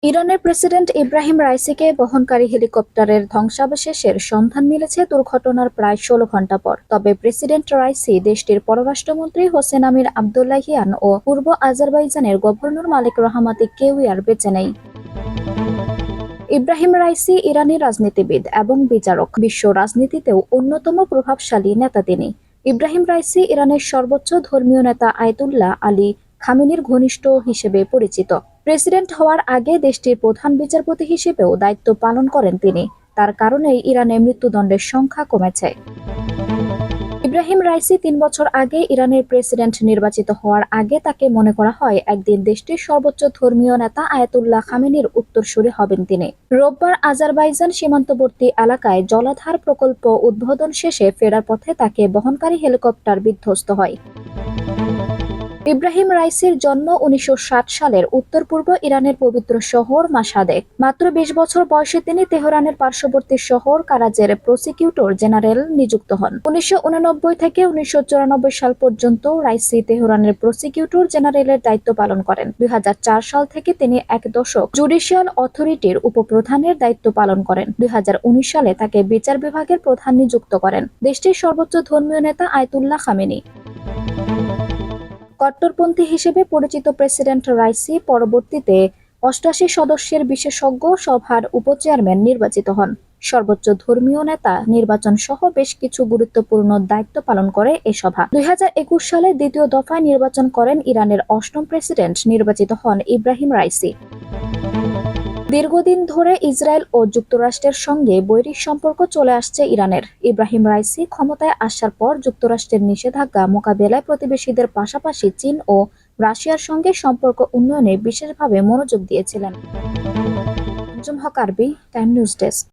ইরানের প্রেসিডেন্ট ইব্রাহিম রাইসিকে বহনকারী হেলিকপ্টারের ধ্বংসাবশেষের সন্ধান মিলেছে দুর্ঘটনার প্রায় ১৬ ঘণ্টা পর। তবে প্রেসিডেন্ট রাইসি, দেশটির পররাষ্ট্রমন্ত্রী হোসেন আমির আবদুল্লাহিয়ান ও পূর্ব আজারবাইজানের গভর্নর মালিক রহমাতি কেউই আর বেঁচে নেই। ইব্রাহিম রাইসি ইরানি রাজনীতিবিদ এবং বিচারক, বিশ্ব রাজনীতিতেও অন্যতম প্রভাবশালী নেতা তিনি। ইব্রাহিম রাইসি ইরানের সর্বোচ্চ ধর্মীয় নেতা আয়াতুল্লাহ আলী খামেনির ঘনিষ্ঠ হিসেবে পরিচিত। প্রেসিডেন্ট হওয়ার আগে দেশটির প্রধান বিচারপতি হিসেবেও দায়িত্ব পালন করেন তিনি। তার কারণেই ইরানে মৃত্যুদণ্ডের সংখ্যা কমেছে। ইব্রাহিম রাইসি ৩ বছর আগে ইরানের প্রেসিডেন্ট নির্বাচিত হওয়ার আগে তাকে মনে করা হয় একদিন দেশটির সর্বোচ্চ ধর্মীয় নেতা আয়াতুল্লাহ খামেনির উত্তরসূরি হবেন তিনি। রোববার আজারবাইজান সীমান্তবর্তী এলাকায় জলাধার প্রকল্প উদ্বোধন শেষে ফেরার পথে তাকে বহনকারী হেলিকপ্টার বিধ্বস্ত হয়। ইব্রাহিম রাইসির জন্ম ১৯৬০ সালের উত্তর পূর্ব ইরানের পবিত্র শহর মাশহাদে। মাত্র ২০ বছর বয়সে তিনি তেহরানের পার্শ্ববর্তী শহর কারাজের প্রসিকিউটর জেনারেল নিযুক্ত হন। ১৯৮৯ থেকে ১৯৯৪ সাল পর্যন্ত রাইসি তেহরানের প্রসিকিউটর জেনারেলের দায়িত্ব পালন করেন। ২০০৪ সাল থেকে তিনি এক দশক জুডিশিয়াল অথরিটির উপপ্রধানের দায়িত্ব পালন করেন। ২০১৯ সালে তাকে বিচার বিভাগের প্রধান নিযুক্ত করেন দেশটির সর্বোচ্চ ধর্মীয় নেতা আয়াতুল্লাহ খামেনি। কট্টরপন্থী হিসেবে পরিচিত প্রেসিডেন্ট রাইসি পরবর্তীতে ৮৮ সদস্যের বিশেষজ্ঞ সভার উপচেয়ারম্যান নির্বাচিত হন। সর্বোচ্চ ধর্মীয় নেতা নির্বাচন সহ বেশ কিছু গুরুত্বপূর্ণ দায়িত্ব পালন করে এ সভা। ২০২১ সালে দ্বিতীয় দফায় নির্বাচন করেন ইরানের ৮ম প্রেসিডেন্ট নির্বাচিত হন ইব্রাহিম রাইসি। দীর্ঘদিন ধরে ইসরায়েল ও যুক্তরাষ্ট্রের সঙ্গে বৈরিক সম্পর্ক চলে আসছে ইরানের। ইব্রাহিম রাইসি ক্ষমতায় আসার পর যুক্তরাষ্ট্রের নিষেধাজ্ঞা মোকাবেলায় প্রতিবেশীদের পাশাপাশি চীন ও রাশিয়ার সঙ্গে সম্পর্ক উন্নয়নে বিশেষভাবে মনোযোগ দিয়েছিলেন। আঞ্জুম হক আরবি, টাইম নিউজ ডেস্ক।